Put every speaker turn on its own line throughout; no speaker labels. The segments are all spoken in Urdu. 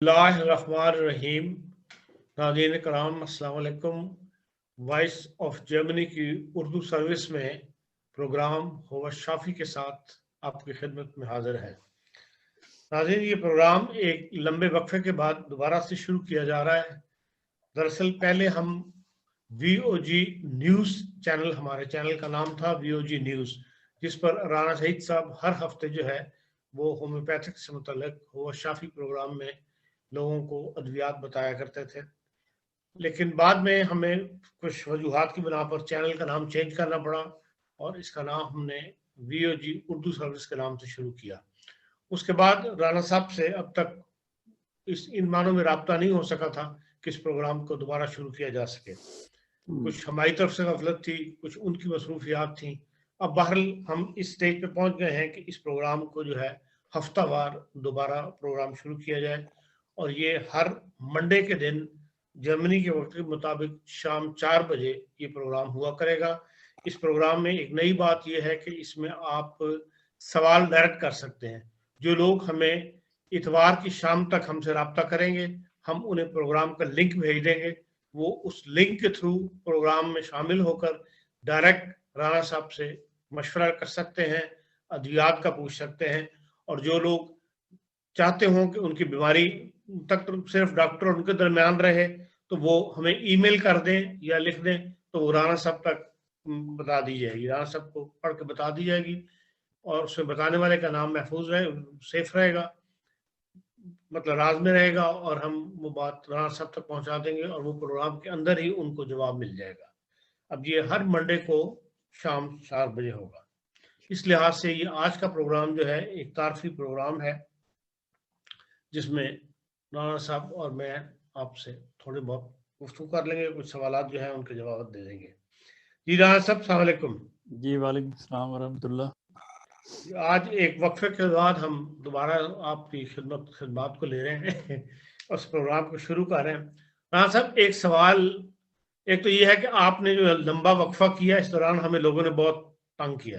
اللہ الرحمن الرحیم۔ ناظرین کرام السلام علیکم۔ وائس آف جرمنی کی اردو سروس میں پروگرام ہوا شافی کے ساتھ آپ کی خدمت میں حاضر ہے۔ ناظرین، یہ پروگرام ایک لمبے وقفے کے بعد دوبارہ سے شروع کیا جا رہا ہے۔ دراصل پہلے ہم وی او جی نیوز چینل، ہمارے چینل کا نام تھا وی او جی نیوز، جس پر رانا شہید صاحب ہر ہفتے جو ہے وہ ہومیوپیتھک سے متعلق ہوا شافی پروگرام میں لوگوں کو ادویات بتایا کرتے تھے، لیکن بعد میں ہمیں کچھ وجوہات کی بنا پر چینل کا نام چینج کرنا پڑا اور اس کا نام ہم نے وی او جی اردو سروس کے نام سے شروع کیا۔ اس کے بعد رانا صاحب سے اب تک ان معنوں میں رابطہ نہیں ہو سکا تھا کہ اس پروگرام کو دوبارہ شروع کیا جا سکے۔ کچھ ہماری طرف سے غفلت تھی، کچھ ان کی مصروفیات تھیں۔ اب بہرحال ہم اس سٹیج پہ پہنچ گئے ہیں کہ اس پروگرام کو جو ہے ہفتہ وار دوبارہ پروگرام شروع کیا جائے، اور یہ ہر منڈے کے دن جرمنی کے وقت کے مطابق شام 4 بجے یہ پروگرام ہوا کرے گا۔ اس پروگرام میں ایک نئی بات یہ ہے کہ اس میں آپ سوال ڈائریکٹ کر سکتے ہیں۔ جو لوگ ہمیں اتوار کی شام تک ہم سے رابطہ کریں گے، ہم انہیں پروگرام کا لنک بھیج دیں گے، وہ اس لنک کے تھرو پروگرام میں شامل ہو کر ڈائریکٹ رانا صاحب سے مشورہ کر سکتے ہیں، ادویات کا پوچھ سکتے ہیں، اور جو لوگ چاہتے ہوں کہ ان کی بیماری تک صرف ڈاکٹر اور ان کے درمیان رہے تو وہ ہمیں ای میل کر دیں یا لکھ دیں، تو وہ رانا صاحب تک بتا دی جائے گی، رانا صاحب کو پڑھ کے بتا دی جائے گی، اور اس میں بتانے والے کا نام محفوظ رہے، سیف رہے گا، مطلب راز میں رہے گا، اور ہم وہ بات رانا صاحب تک پہنچا دیں گے اور وہ پروگرام کے اندر ہی ان کو جواب مل جائے گا۔ اب یہ ہر منڈے کو شام 4 بجے ہوگا۔ اس لحاظ سے یہ آج کا پروگرام جو ہے ایک تعارفی پروگرام ہے، جس میں رانا صاحب اور میں آپ سے تھوڑے بہت گفتگو کر لیں گے، کچھ سوالات جو ہیں ان کے جواب دے دیں گے۔ جی رانا صاحب السلام علیکم۔
جی وعلیکم السلام ورحمۃ اللہ۔
آج ایک وقفے کے بعد ہم دوبارہ آپ کی خدمات کو لے رہے ہیں، اس پروگرام کو شروع کر رہے ہیں۔ رانا صاحب، ایک سوال ایک تو یہ ہے کہ آپ نے جو لمبا وقفہ کیا، اس دوران ہمیں لوگوں نے بہت تنگ کیا،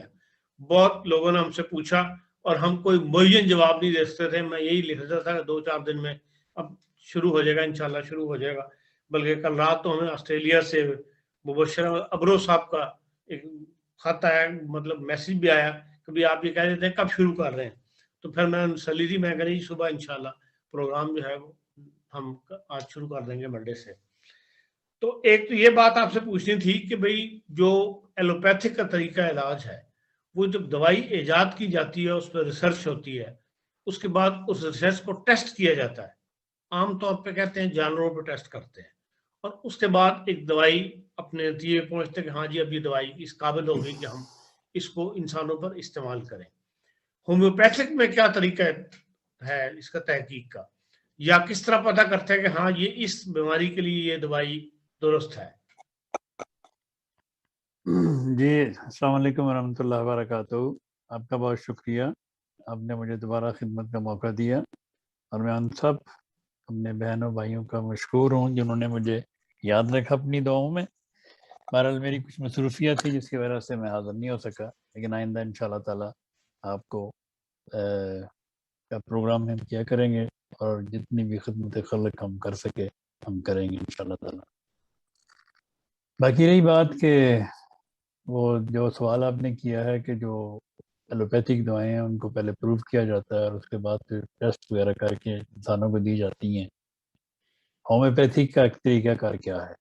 بہت لوگوں نے ہم سے پوچھا اور ہم کوئی معین جواب نہیں دے سکتے تھے۔ میں یہی لکھ رہا تھا کہ 2-4 دن میں اب شروع ہو جائے گا، انشاءاللہ شروع ہو جائے گا۔ بلکہ کل رات تو ہمیں آسٹریلیا سے مبشر ابرو صاحب کا ایک خط آیا، مطلب میسج بھی آیا کہ بھی آپ یہ کہہ دیتے ہیں کب شروع کر رہے ہیں۔ تو پھر میں سلی دی، میں کہا جی صبح انشاءاللہ پروگرام جو ہے وہ ہم آج شروع کر دیں گے منڈے سے۔ تو ایک تو یہ بات آپ سے پوچھنی تھی کہ بھئی جو ایلوپیتھک کا طریقہ علاج ہے، وہ جب دوائی ایجاد کی جاتی ہے، اس پہ ریسرچ ہوتی ہے، اس کے بعد اس ریسرچ کو ٹیسٹ کیا جاتا ہے، عام طور پہ کہتے ہیں جانوروں پہ ٹیسٹ کرتے ہیں، اور اس کے بعد ایک دوائی اپنے نتیجے پہنچتے کہ ہاں جی اب یہ دوائی اس قابل ہوگی کہ ہم اس کو انسانوں پر استعمال کریں۔ ہومیوپیتھک میں کیا طریقہ ہے اس کا تحقیق کا، یا کس طرح پتہ کرتے ہیں کہ ہاں یہ اس بیماری کے لیے یہ دوائی درست ہے؟
جی السلام علیکم ورحمۃ اللہ وبرکاتہ۔ آپ کا بہت شکریہ، آپ نے مجھے دوبارہ خدمت کا موقع دیا، اور میں ان سب اپنے بہنوں بھائیوں کا مشکور ہوں جنہوں نے مجھے یاد رکھا اپنی دعاؤں میں۔ بہرحال میری کچھ مصروفیت تھی جس کی وجہ سے میں حاضر نہیں ہو سکا، لیکن آئندہ انشاءاللہ تعالیٰ آپ کو کا پروگرام ہم کیا کریں گے، اور جتنی بھی خدمت خلق ہم کر سکے ہم کریں گے انشاءاللہ تعالیٰ۔ باقی رہی بات کہ وہ جو سوال آپ نے کیا ہے کہ جو ایلوپیتھک دوائیں ہیں ان کو پہلے پروو کیا جاتا ہے اور اس کے بعد پھر ٹیسٹ وغیرہ کر کے انسانوں کو دی جاتی ہیں، ہومیوپیتھک کا طریقہ کار کیا ہے؟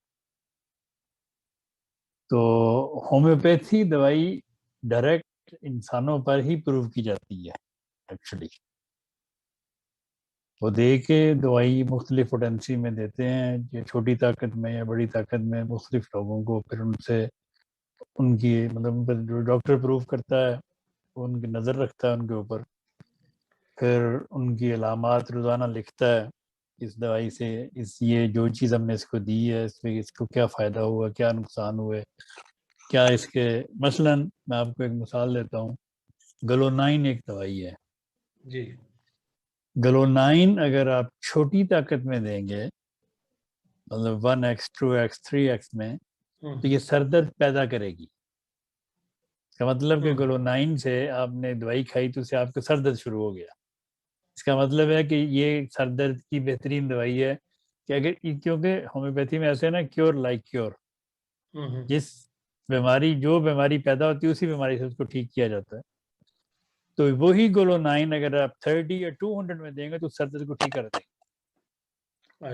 تو ہومیوپیتھی دوائی ڈائریکٹ انسانوں پر ہی پروو کی جاتی ہے۔ ایکچولی وہ دے کے دوائی مختلف پوٹینسی میں دیتے ہیں، یہ چھوٹی طاقت میں یا بڑی طاقت میں مختلف لوگوں کو، پھر ان سے ان کی مطلب جو ڈاکٹر پروف کرتا ہے وہ ان کی نظر رکھتا ہے ان کے اوپر، پھر ان کی علامات روزانہ لکھتا ہے اس دوائی سے، یہ جو چیز ہم نے اس کو دی ہے اس میں اس کو کیا فائدہ ہوا، کیا نقصان ہوئے، کیا اس کے مثلاً میں آپ کو ایک مثال دیتا ہوں، گلونائن ایک دوائی ہے
جی،
گلونائن اگر آپ چھوٹی طاقت میں دیں گے، مطلب 1x 2x 3x میں، تو یہ سر درد پیدا کرے گی۔ اس کا مطلب کہ گلونائن سے آپ نے دوائی کھائی تو اس سے آپ کا سر درد شروع ہو گیا، اس کا مطلب ہے کہ یہ سر درد کی بہترین دوائی ہے کہ اگر کیونکہ ہومیوپیتھی میں ایسے ہے نا کیور لائک کیور، جس جو بیماری پیدا ہوتی ہے اسی بیماری سے اس کو ٹھیک کیا جاتا ہے. تو وہی گولو 9 اگر آپ 30 یا 200 میں دیں گے تو سر درد کو ٹھیک کر دیں گے.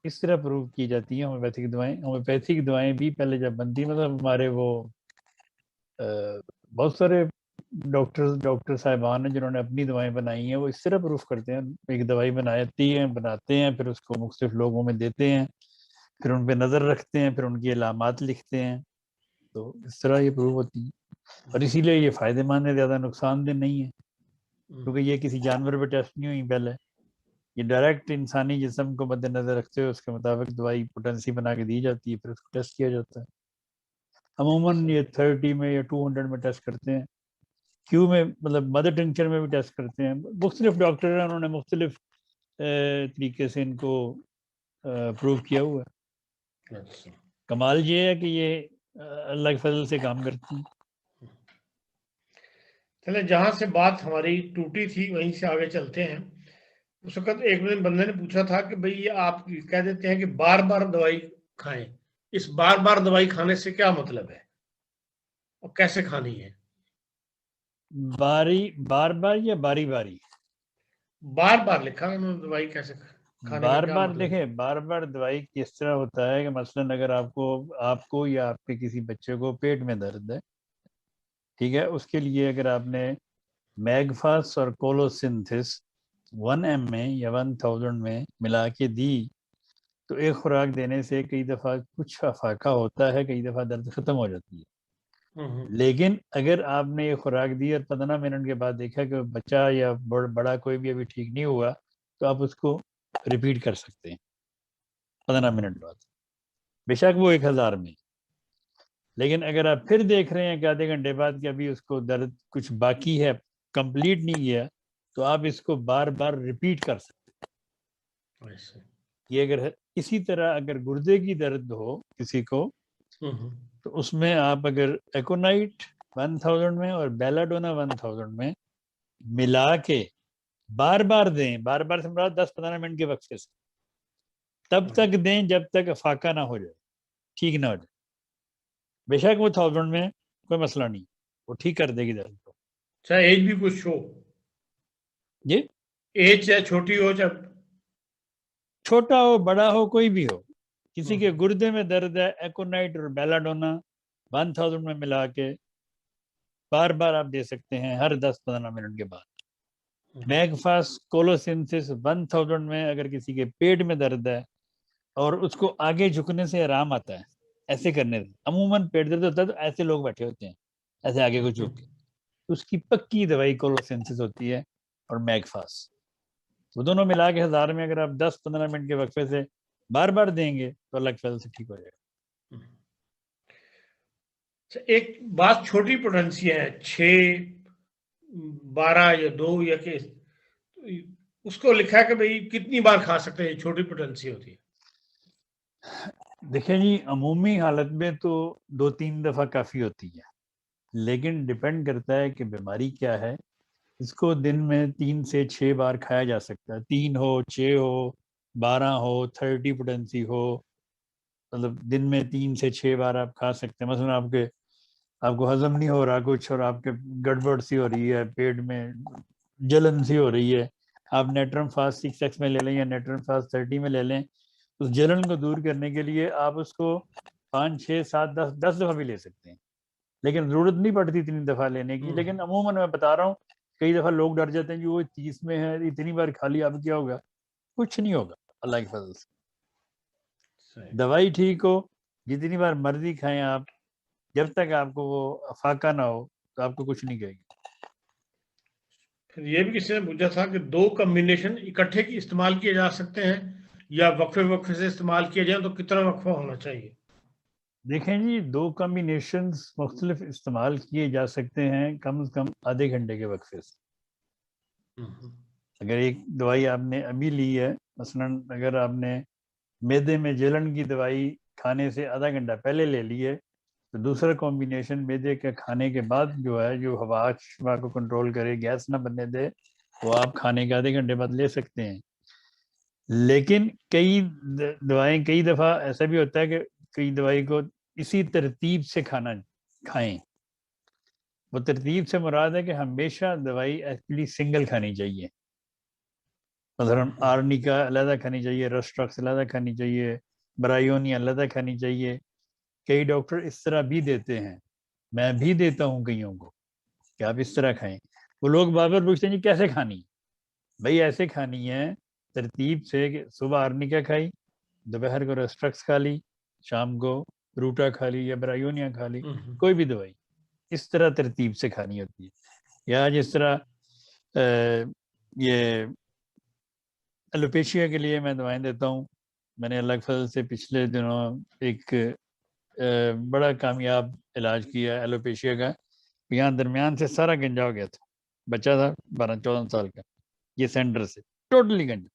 اس طرح پروو کی جاتی ہیں ہومیوپیتھی کی دوائیں. ہومیوپیتھی کی دوائیں بھی پہلے جب بنتی مطلب ہمارے وہ بہت سارے ڈاکٹر صاحبان ہیں جنہوں نے اپنی دوائیں بنائی ہیں، وہ اس طرح پروف کرتے ہیں. ایک دوائی بناتے ہیں پھر اس کو مختلف لوگوں میں دیتے ہیں، پھر ان پہ نظر رکھتے ہیں، پھر ان کی علامات لکھتے ہیں. تو اس طرح یہ پروف ہوتی ہیں اور اسی لیے یہ فائدہ مند ہے، زیادہ نقصان دہ نہیں ہے کیونکہ یہ کسی جانور پہ ٹیسٹ نہیں ہوئی. پہلے یہ ڈائریکٹ انسانی جسم کو مد نظر رکھتے ہوئے اس کے مطابق دوائی پوٹنسی بنا کے دی جاتی ہے، پھر اس کو ٹیسٹ کیا جاتا ہے. عموماً یہ 30 میں یا 200 میں ٹیسٹ کرتے ہیں. کیو میں مطلب مدر ٹنکچر میں بھی ٹیسٹ کرتے ہیں. مختلف ڈاکٹر ہیں، انہوں نے مختلف طریقے سے ان کو پروو کیا ہوا ہے. کمال یہ ہے کہ یہ اللہ کے فضل سے کام کرتی ہیں.
چلے جہاں سے بات ہماری ٹوٹی تھی وہیں سے آگے چلتے ہیں. اس وقت ایک بندے نے پوچھا تھا کہ بھئی یہ آپ کہہ دیتے ہیں کہ بار بار دوائی کھائیں، اس بار بار دوائی کھانے سے کیا مطلب ہے اور کیسے کھانی ہے؟
بار بار یا باری باری؟
بار بار لکھا انہوں نے دوائی کیسے کھانے کا کیا مطلب؟
دیکھیں بار بار دوائی کس طرح ہوتا ہے کہ مثلاً اگر آپ کو یا آپ کے کسی بچے کو پیٹ میں درد ہے، ٹھیک ہے، اس کے لیے اگر آپ نے میگفاس اور کولوسنتھس 1 mg یا 1000 میں ملا کے دی تو ایک خوراک دینے سے کئی دفعہ کچھ افاقہ ہوتا ہے، کئی دفعہ درد ختم ہو جاتی ہے. لیکن اگر آپ نے یہ خوراک دی اور 15 منٹ کے بعد دیکھا کہ بچہ یا بڑا کوئی بھی ابھی ٹھیک نہیں ہوا تو آپ اس کو ریپیٹ کر سکتے ہیں 15 منٹ بعد، بے شک وہ 1000 میں. لیکن اگر آپ پھر دیکھ رہے ہیں کہ آدھے گھنٹے بعد کہ ابھی اس کو درد کچھ باقی ہے، کمپلیٹ نہیں گیا، تو آپ اس کو بار بار ریپیٹ کر سکتے ہیں. یہ اگر اسی طرح اگر گردے کی درد ہو کسی کو تو اس میں آپ اگر ایکونائٹ 1000 میں اور بیلاڈونا 1000 میں ملا کے بار بار دیں، بار بار سے مراد 10-15 منٹ کے وقفے سے، تب تک دیں جب تک افاقہ نہ ہو جائے، ٹھیک نہ ہو جائے. بے شک وہ 1000 میں کوئی مسئلہ نہیں، وہ ٹھیک کر دے گی درد کو،
چاہے ایج بھی کچھ ہو.
جی
ایج چاہے چھوٹی ہو چاہے
چھوٹا ہو بڑا ہو کوئی بھی ہو، کسی کے گردے میں درد ہے، ایکونائٹ اور بیلاڈونا 1000 میں ملا کے بار بار آپ دے سکتے ہیں ہر 10-15 منٹ کے بعد. میگفاس کولوسنتھس 1000 میں اگر کسی کے پیٹ میں درد ہے اور اس کو آگے جھکنے سے آرام آتا ہے، ایسے کرنے سے عموماً پیٹ درد ہوتا ہے تو ایسے لوگ بیٹھے ہوتے ہیں ایسے آگے کو جھک کے، اس کی پکی دوائی کولوسنتھس ہوتی ہے اور میگفاس، وہ دونوں ملا کے 1000 میں اگر آپ 10-15 منٹ کے وقفے سے بار بار دیں گے تو اللہ کے فضل سے ٹھیک ہو جائے گا.
ایک بات چھوٹی پوٹنسی ہے 6 12 یا 2 یا کہ اس کو لکھا ہے کہ بھئی کتنی بار کھا سکتے ہیں، چھوٹی پوٹنسی ہوتی ہے.
دیکھیں جی عمومی حالت میں تو 2-3 دفعہ کافی ہوتی ہے، لیکن ڈیپینڈ کرتا ہے کہ بیماری کیا ہے. اس کو دن میں 3 سے 6 بار کھایا جا سکتا ہے، 3 ہو 6 ہو 12 ہو 30 پوٹنسی ہو، مطلب دن میں 3 سے 6 بار آپ کھا سکتے ہیں. مثلا آپ کو ہضم نہیں ہو رہا کچھ اور آپ کے گڑبڑ سی ہو رہی ہے، پیٹ میں جلن سی ہو رہی ہے، آپ نیٹرم فاسٹ 6x میں لے لیں یا نیٹرم فاسٹ 30 میں لے لیں. اس جلن کو دور کرنے کے لیے آپ اس کو 5 6 7 10 دفعہ بھی لے سکتے ہیں، لیکن ضرورت نہیں پڑتی اتنی دفعہ لینے کی. لیکن عموماً میں بتا رہا ہوں کئی دفعہ لوگ ڈر جاتے ہیں کہ وہ 30 میں ہے اتنی بار کھا لیا اب کیا ہوگا، کچھ نہیں ہوگا اللہ کی فضل سے. دوائی ٹھیک ہو جتنی بار مرضی کھائیں آپ، جب تک آپ کو وہ افاقہ نہ ہو تو آپ کو کچھ نہیں کہے گی.
پھر یہ بھی کسی نے پوچھا تھا کہ 2 کمبینیشن اکٹھے کی استعمال کیے جا سکتے ہیں یا وقفے سے استعمال کیے جائیں تو کتنا وقفہ ہونا چاہیے؟
دیکھیں جی 2 کمبینیشنز مختلف استعمال کیے جا سکتے ہیں کم از کم آدھے گھنٹے کے وقفے سے. اگر ایک دوائی آپ نے ابھی لی ہے، مثلا اگر آپ نے معدے میں جلن کی دوائی کھانے سے آدھا گھنٹہ پہلے لے لی ہے تو دوسرا کمبینیشن معدے کے کھانے کے بعد جو ہے جو ہوا کو کنٹرول کرے، گیس نہ بننے دے، وہ آپ کھانے کے آدھے گھنٹے بعد لے سکتے ہیں. لیکن کئی دوائیں کئی دفعہ ایسا بھی ہوتا ہے کہ کئی دوائی کو اسی ترتیب سے کھائیں. وہ ترتیب سے مراد ہے کہ ہمیشہ دوائی ایکچولی سنگل کھانی چاہیے. مثلا آرنیکا علیحدہ کھانی چاہیے, رسٹرکس علیحدہ کھانی چاہیے, برائیونی علیحدہ کھانی چاہیے. کئی ڈاکٹر اس طرح بھی دیتے ہیں, میں بھی دیتا ہوں کئیوں کو کہ آپ اس طرح کھائیں. وہ لوگ بار بار پوچھتے ہیں جی کیسے کھانی؟ بھائی ایسے کھانی ہے ترتیب سے کہ صبح آرنیکا کھائی, دوپہر کو رسٹرکس کھا لی, شام کو روٹا کھا لی یا برائیونیا کھا لی, کوئی بھی دوائی اس طرح ترتیب سے کھانی ہوتی ہے. یا جس طرح یہ ایلوپیشیا کے لیے میں دوائیں دیتا ہوں. میں نے اللہ کے فضل سے پچھلے دنوں ایک بڑا کامیاب علاج کیا ایلوپیشیا کا. یہاں درمیان سے سارا گنجا ہو گیا تھا, بچہ تھا 12-14 سال کا, یہ سینٹر سے ٹوٹلی گنجا.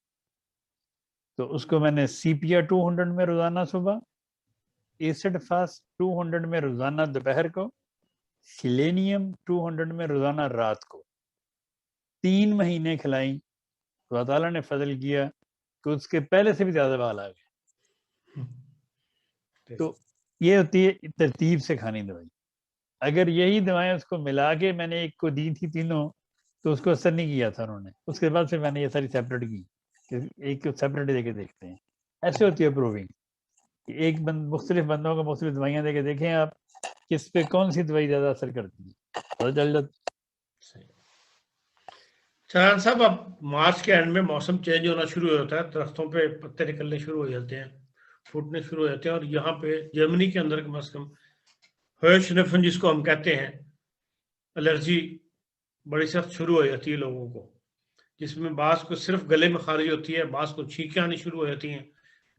تو اس کو میں نے سی پی آر 200 میں روزانہ صبح, ایسڈ فاسٹ 200 میں روزانہ دوپہر کو, سیلینیم 200 میں روزانہ رات کو 3 مہینے کھلائیں. اللہ تعالیٰ نے فضل کیا کہ اس کے پہلے سے بھی زیادہ بال آ گئے. تو یہ ہوتی ہے ترتیب سے کھانی دوائی. اگر یہی دوائیں اس کو ملا کے میں نے ایک کو دی تھی تینوں تو اس کو اثر نہیں کیا تھا انہوں نے. اس کے بعد پھر میں نے یہ ساری سیپریٹ کی کہ ایک کو سیپریٹ دے کے دیکھتے ہیں. ایسے ہوتی ہے پروونگ. ایک مختلف بندوں کو مختلف دوائیاں دے کے دیکھیں آپ کس پہ کون سی دوائی زیادہ اثر کرتی ہے, پتہ چل جاتا.
چران صاحب, اب مارچ کے اینڈ میں موسم چینج ہونا شروع ہو جاتا ہے, درختوں پہ پتے نکلنے شروع ہو جاتے ہیں, پھوٹنے شروع ہو جاتے ہیں. اور یہاں پہ جرمنی کے اندر کم از کم ہرشنفن جس کو ہم کہتے ہیں, الرجی بڑی سخت شروع ہو جاتی ہے لوگوں کو, جس میں بعض کو صرف گلے میں خارج ہوتی ہے, بعض کو چھینکیں آنی شروع ہو جاتی ہیں,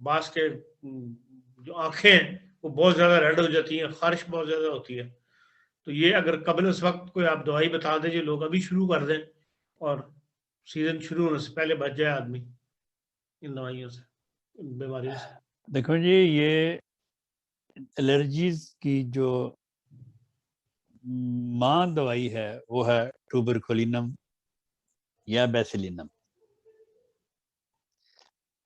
بعض کے جو آنکھیں ہیں وہ بہت زیادہ ریڈ ہو جاتی ہیں, خارش بہت زیادہ ہوتی ہے. تو یہ اگر قبل اس وقت کوئی آپ دوائی بتا دیں جو لوگ ابھی شروع کر دیں اور سیزن شروع ہونے سے پہلے بچ جائے آدمی ان دوائیوں سے, ان بیماریوں سے.
دیکھو جی, یہ الرجیز کی جو ماں دوائی ہے وہ ہے ٹوبرکولینم یا بیسیلینم.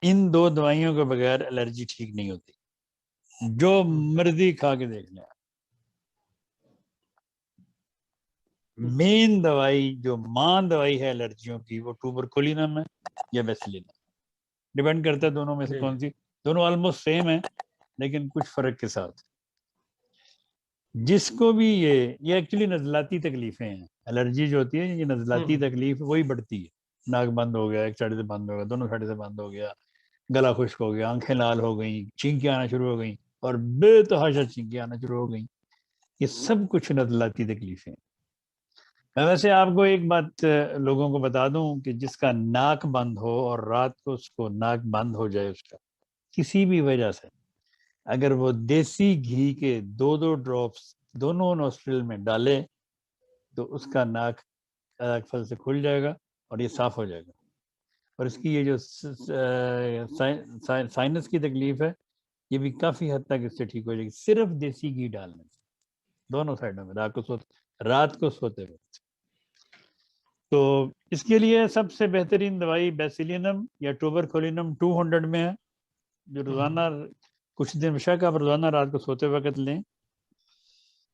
ان دو دوائیوں کے بغیر الرجی ٹھیک نہیں ہوتی. جو مرضی کھا کے دیکھ لیں. مین دوائی جو ماں دوائی ہے الرجیوں کی وہ ٹوبرکولینم ہے یا بیسیلینم. ڈیپینڈ کرتا ہے دونوں میں سے کون سی. دونوں آلموسٹ سیم ہیں لیکن کچھ فرق کے ساتھ. جس کو بھی یہ ایکچولی نزلاتی تکلیفیں ہیں. الرجی جو ہوتی ہے یہ نزلاتی تکلیف وہی بڑھتی ہے. ناک بند ہو گیا, ایک سائڈ سے بند ہو گیا, دونوں سائڈ سے بند ہو گیا, گلا خشک ہو گیا, آنکھیں لال ہو گئیں, چھینکیں آنا شروع ہو گئیں اور بے تحاشا چھینکیں آنا شروع ہو گئیں. یہ سب کچھ نزلاتی تکلیفیں. میں ویسے آپ کو ایک بات لوگوں کو بتا دوں کہ جس کا ناک بند ہو اور رات کو اس کو ناک بند ہو جائے, اس کا کسی بھی وجہ سے, اگر وہ دیسی گھی کے 2 ڈراپس دونوں نوسٹرل میں ڈالے تو اس کا ناک پھل سے کھل جائے گا اور یہ صاف ہو جائے گا. اور اس کی یہ جو سائنس کی تکلیف ہے یہ بھی کافی حد تک اس سے ٹھیک ہو جائے گی, صرف دیسی گھی ڈالنے سے دونوں سائڈوں میں رات کو سوتے وقت. تو اس کے لیے سب سے بہترین دوائی بیسیلینم یا ٹوبرکولینم 200 میں ہے, جو روزانہ کچھ دن شک آپ روزانہ رات کو سوتے وقت لیں.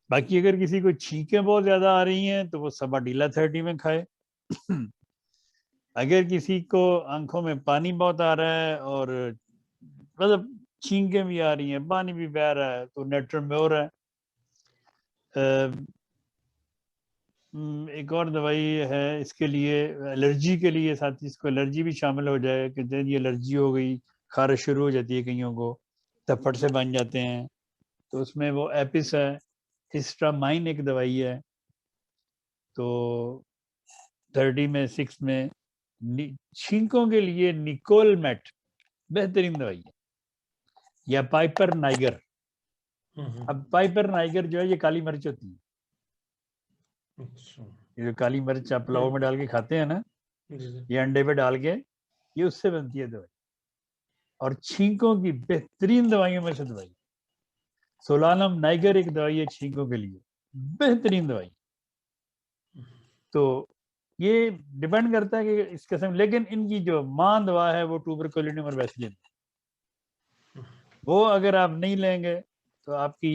باقی اگر کسی کو چھینکیں بہت زیادہ آ رہی ہیں تو وہ سبا ڈیلا 30 میں کھائے. اگر کسی کو آنکھوں میں پانی بہت آ رہا ہے اور مطلب چھینکیں بھی آ رہی ہیں, پانی بھی بہ رہا ہے, تو نیٹر میں ہو رہا ہے. ایک اور دوائی ہے اس کے لیے الرجی کے لیے, ساتھ اس کو الرجی بھی شامل ہو جائے کہ یہ الرجی ہو گئی, خارش شروع ہو جاتی ہے کئیوں کو, تپھڑ سے بن جاتے ہیں, تو اس میں وہ ایپس ہے, ہسٹرامائن ایک دوائی ہے. تو 30 میں 6 میں چھینکوں کے لیے نیکول میٹ بہترین دوائی ہے, یا پائپر نائگر. اب پائپر نائگر جو ہے یہ کالی مرچ ہوتی ہے, یہ جو کالی مرچ آپ پلاؤ میں ڈال کے کھاتے ہیں نا, یہ انڈے پہ ڈال کے, یہ اس سے بنتی ہے دوائی. اور چھینکوں کی بہترین دوائیوں میں سے دوائی سولانم نائگر ایک دوائی ہے چھینکوں کے لیے, بہترین دوائی. تو یہ ڈیپینڈ کرتا ہے کہ اس قسم، لیکن ان کی جو ماں دوا ہے وہ ٹوبرکولینم اور ویسلین، وہ اگر آپ نہیں لیں گے تو آپ کی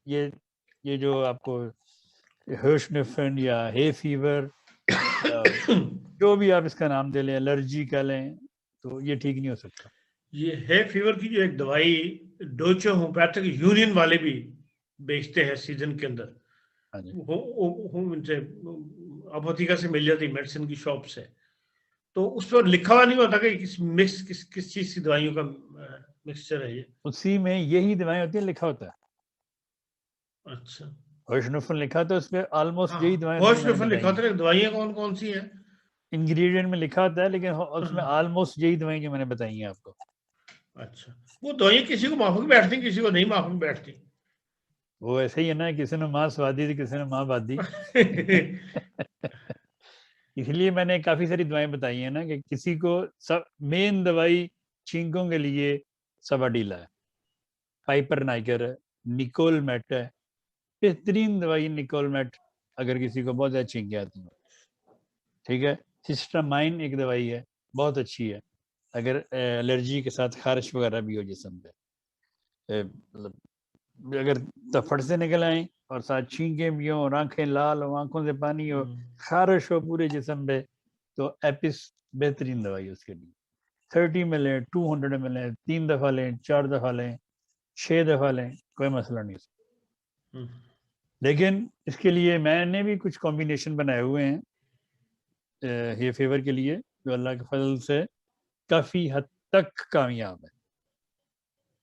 یہ جو آپ کو ہرشنفن یا ہے فیور جو بھی آپ اس کا نام دے لیں، الرجی کا لیں، تو یہ ٹھیک نہیں ہو سکتا.
یہ ہے فیور کی جو ایک دوائی ڈوچو ہومیوپیتھک یونین والے بھی بیچتے ہیں سیزن کے اندر، اپوتھیکا سے مل جاتی میڈیسن کی شاپ سے، تو اس پر لکھا ہوا نہیں ہوتا کہ کس چیز کی دوائیوں کا مکسچر ہے یہ؟
اسی میں یہی دوائیں ہوتی ہیں، لکھا ہوتا ہے.
اچھا،
ہرشنفن لکھا ہوتا ہے اس پہ، آلموسٹ یہی دوائیں
ہرشنفن لکھا ہوتا ہے، دوائیاں کون کون سی ہیں
انگریڈینٹ میں لکھا ہوتا ہے، لیکن اس میں آلموسٹ یہی دوائیں جو میں نے بتائی ہیں آپ کو.
اچھا، وہ دوائیاں کسی کو معافی بیٹھتی کسی کو نہیں معافی بیٹھتی.
وہ ایسے ہی ہے نا، کسی نے ماں سوادی تھی کسی نے ماں بادی. اس لیے میں نے کافی ساری دوائیں بتائی ہیں نا، کہ کسی کو مین دوائی چھینکوں کے لیے سواڈیلا ہے، پائپر نائگر ہے، نیکول میٹ ہے، بہترین دوائی نیکول میٹ اگر کسی کو بہت زیادہ چھینکیں آتی ہیں. ٹھیک ہے، ہسٹامائن ایک دوائی ہے بہت اچھی ہے اگر الرجی کے ساتھ خارش وغیرہ بھی ہو جسم پہ، اگر تفڑ سے نکل آئیں اور ساتھ چھینکیں بھی ہوں اور آنکھیں لال ہو، آنکھوں سے پانی ہو، خارش ہو پورے جسم پہ، تو ایپس بہترین دوائی اس کے لیے. 30 میں لیں، 200 میں لیں، 3 دفعہ لیں، 4 دفعہ لیں، 6 دفعہ لیں، کوئی مسئلہ نہیں. لیکن اس کے لیے میں نے بھی کچھ کمبینیشن بنائے ہوئے ہیں یہ فیور کے لیے، جو اللہ کے فضل سے کافی حد تک کامیاب ہے.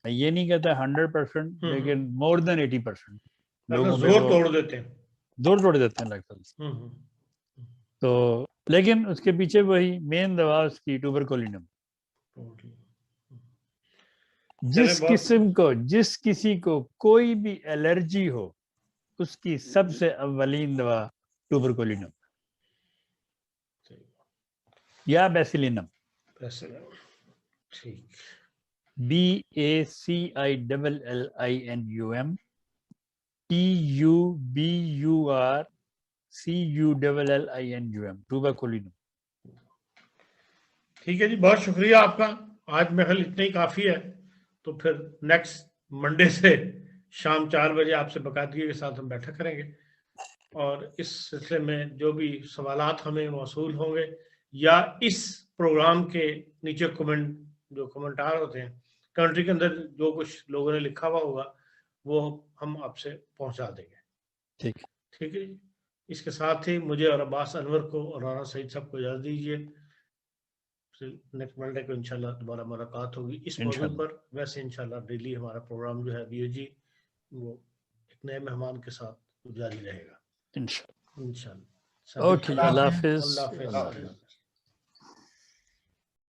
یہ نہیں کہتا 100%، لیکن مور دین 80% لوگوں پہ
زور توڑ دیتے ہیں،
زور توڑ دیتے ہیں اللہ کے فضل سے. تو لیکن اس کے پیچھے وہی مین دوا اس کی ٹوبرکولینم. جس کسی کو کوئی بھی الرجی ہو، اس کی سب سے اولین دوا ٹوبرکولینم یا بیسیلینم. BACILLINUM TUBURCULLINUM ٹوبرکولینم.
ٹھیک ہے جی، بہت شکریہ آپ کا. آج محل اتنا ہی کافی ہے، تو پھر نیکسٹ منڈے سے شام 4 بجے آپ سے باقاعدگی کے ساتھ ہم بیٹھا کریں گے، اور اس سلسلے میں جو بھی سوالات ہمیں موصول ہوں گے یا اس پروگرام کے نیچے جو کمنٹار ہوتے ہیں کنٹری کے اندر جو کچھ لوگوں نے لکھا ہوا ہوگا وہ ہم آپ سے پہنچا دیں گے. ٹھیک ہے جی. اس کے ساتھ ہی مجھے اور عباس انور کو اور رانا سعید صاحب کو اجازت دیجیے. نیکسٹ منڈے کو انشاءاللہ دوبارہ ملاقات ہوگی اس موضوع پر. ویسے انشاءاللہ ڈیلی ہمارا پروگرام جو ہے BOG وہ ایک نئے مہمان کے ساتھ جاری رہے گا انشاءاللہ.
اوکے، اللہ حافظ.